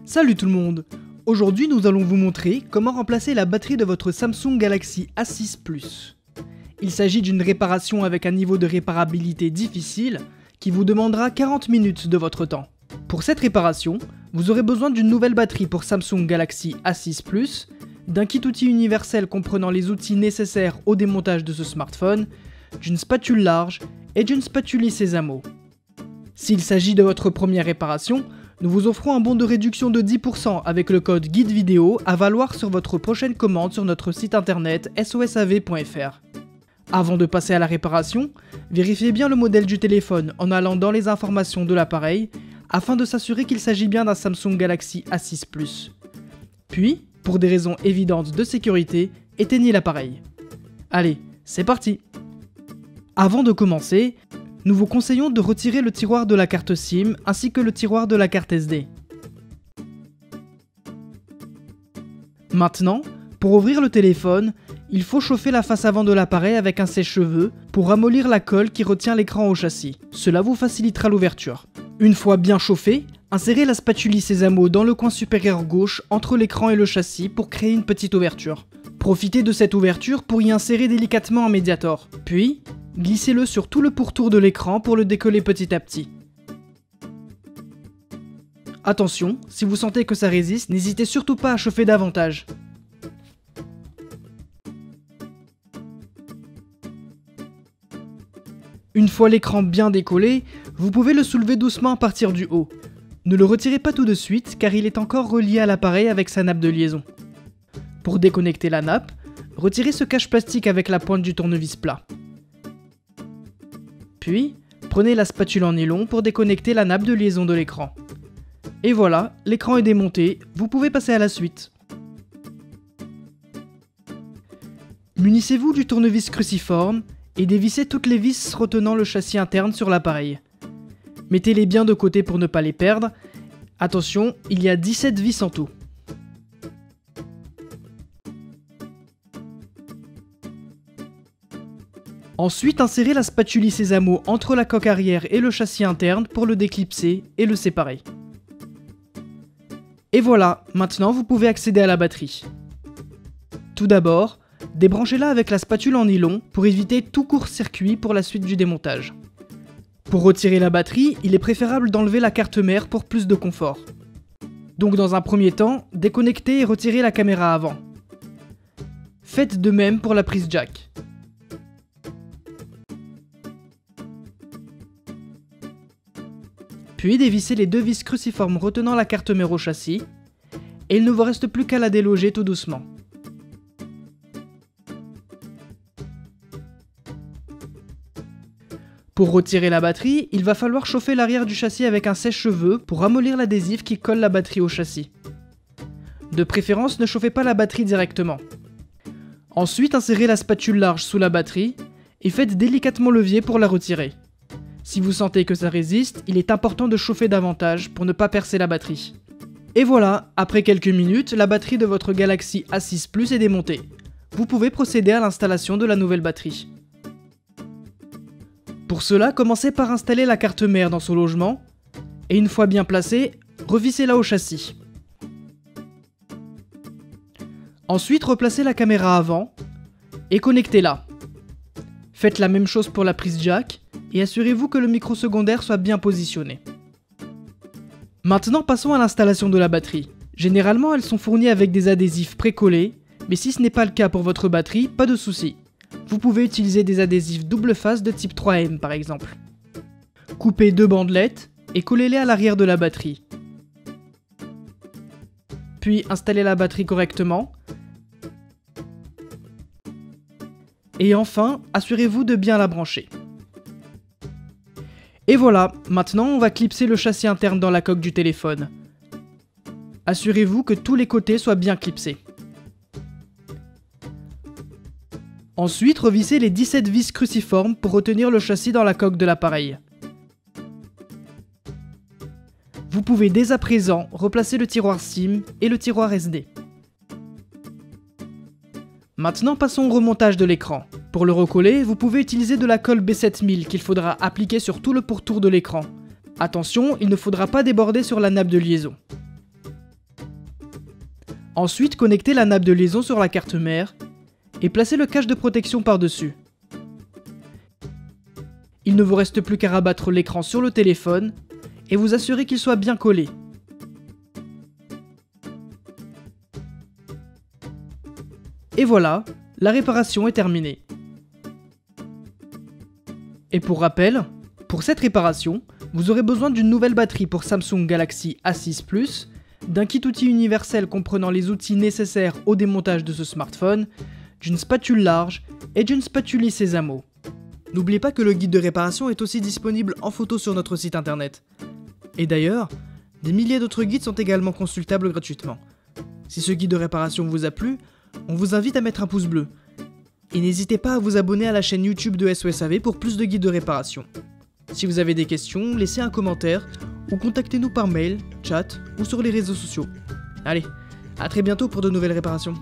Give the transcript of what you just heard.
Salut tout le monde! Aujourd'hui nous allons vous montrer comment remplacer la batterie de votre Samsung Galaxy A6 Plus. Il s'agit d'une réparation avec un niveau de réparabilité difficile qui vous demandera 40 minutes de votre temps. Pour cette réparation, vous aurez besoin d'une nouvelle batterie pour Samsung Galaxy A6 Plus, d'un kit outil universel comprenant les outils nécessaires au démontage de ce smartphone, d'une spatule large et d'une spatule Sésamo. S'il s'agit de votre première réparation, nous vous offrons un bon de réduction de 10% avec le code guide vidéo à valoir sur votre prochaine commande sur notre site internet sosav.fr. Avant de passer à la réparation, vérifiez bien le modèle du téléphone en allant dans les informations de l'appareil afin de s'assurer qu'il s'agit bien d'un Samsung Galaxy A6 Plus. Puis, pour des raisons évidentes de sécurité, éteignez l'appareil. Allez, c'est parti! Avant de commencer, nous vous conseillons de retirer le tiroir de la carte SIM ainsi que le tiroir de la carte SD. Maintenant, pour ouvrir le téléphone, il faut chauffer la face avant de l'appareil avec un sèche-cheveux pour ramollir la colle qui retient l'écran au châssis. Cela vous facilitera l'ouverture. Une fois bien chauffé, insérez la spatule Sésamo dans le coin supérieur gauche entre l'écran et le châssis pour créer une petite ouverture. Profitez de cette ouverture pour y insérer délicatement un médiator. Puis, glissez-le sur tout le pourtour de l'écran pour le décoller petit à petit. Attention, si vous sentez que ça résiste, n'hésitez surtout pas à chauffer davantage. Une fois l'écran bien décollé, vous pouvez le soulever doucement à partir du haut. Ne le retirez pas tout de suite car il est encore relié à l'appareil avec sa nappe de liaison. Pour déconnecter la nappe, retirez ce cache plastique avec la pointe du tournevis plat. Puis, prenez la spatule en nylon pour déconnecter la nappe de liaison de l'écran. Et voilà, l'écran est démonté, vous pouvez passer à la suite. Munissez-vous du tournevis cruciforme et dévissez toutes les vis retenant le châssis interne sur l'appareil. Mettez-les bien de côté pour ne pas les perdre. Attention, il y a 17 vis en tout. Ensuite, insérez la spatule Sésamo entre la coque arrière et le châssis interne pour le déclipser et le séparer. Et voilà, maintenant vous pouvez accéder à la batterie. Tout d'abord, débranchez-la avec la spatule en nylon pour éviter tout court-circuit pour la suite du démontage. Pour retirer la batterie, il est préférable d'enlever la carte mère pour plus de confort. Donc dans un premier temps, déconnectez et retirez la caméra avant. Faites de même pour la prise jack. Puis dévissez les deux vis cruciformes retenant la carte mère au châssis, et il ne vous reste plus qu'à la déloger tout doucement. Pour retirer la batterie, il va falloir chauffer l'arrière du châssis avec un sèche-cheveux pour ramollir l'adhésif qui colle la batterie au châssis. De préférence, ne chauffez pas la batterie directement. Ensuite, insérez la spatule large sous la batterie et faites délicatement levier pour la retirer. Si vous sentez que ça résiste, il est important de chauffer davantage pour ne pas percer la batterie. Et voilà, après quelques minutes, la batterie de votre Galaxy A6 Plus est démontée. Vous pouvez procéder à l'installation de la nouvelle batterie. Pour cela, commencez par installer la carte mère dans son logement, et une fois bien placée, revissez-la au châssis. Ensuite, replacez la caméra avant, et connectez-la. Faites la même chose pour la prise jack, et assurez-vous que le micro secondaire soit bien positionné. Maintenant, passons à l'installation de la batterie. Généralement, elles sont fournies avec des adhésifs précollés, mais si ce n'est pas le cas pour votre batterie, pas de souci. Vous pouvez utiliser des adhésifs double face de type 3M par exemple. Coupez deux bandelettes et collez-les à l'arrière de la batterie. Puis installez la batterie correctement. Et enfin, assurez-vous de bien la brancher. Et voilà, maintenant on va clipser le châssis interne dans la coque du téléphone. Assurez-vous que tous les côtés soient bien clipsés. Ensuite, revissez les 17 vis cruciformes pour retenir le châssis dans la coque de l'appareil. Vous pouvez dès à présent replacer le tiroir SIM et le tiroir SD. Maintenant passons au remontage de l'écran. Pour le recoller, vous pouvez utiliser de la colle B7000 qu'il faudra appliquer sur tout le pourtour de l'écran. Attention, il ne faudra pas déborder sur la nappe de liaison. Ensuite, connectez la nappe de liaison sur la carte mère et placez le cache de protection par-dessus. Il ne vous reste plus qu'à rabattre l'écran sur le téléphone et vous assurer qu'il soit bien collé. Et voilà, la réparation est terminée. Et pour rappel, pour cette réparation, vous aurez besoin d'une nouvelle batterie pour Samsung Galaxy A6 Plus, d'un kit outil universel comprenant les outils nécessaires au démontage de ce smartphone, d'une spatule large et d'une spatule Sésamo. N'oubliez pas que le guide de réparation est aussi disponible en photo sur notre site internet. Et d'ailleurs, des milliers d'autres guides sont également consultables gratuitement. Si ce guide de réparation vous a plu, on vous invite à mettre un pouce bleu. Et n'hésitez pas à vous abonner à la chaîne YouTube de SOSAV pour plus de guides de réparation. Si vous avez des questions, laissez un commentaire ou contactez-nous par mail, chat ou sur les réseaux sociaux. Allez, à très bientôt pour de nouvelles réparations.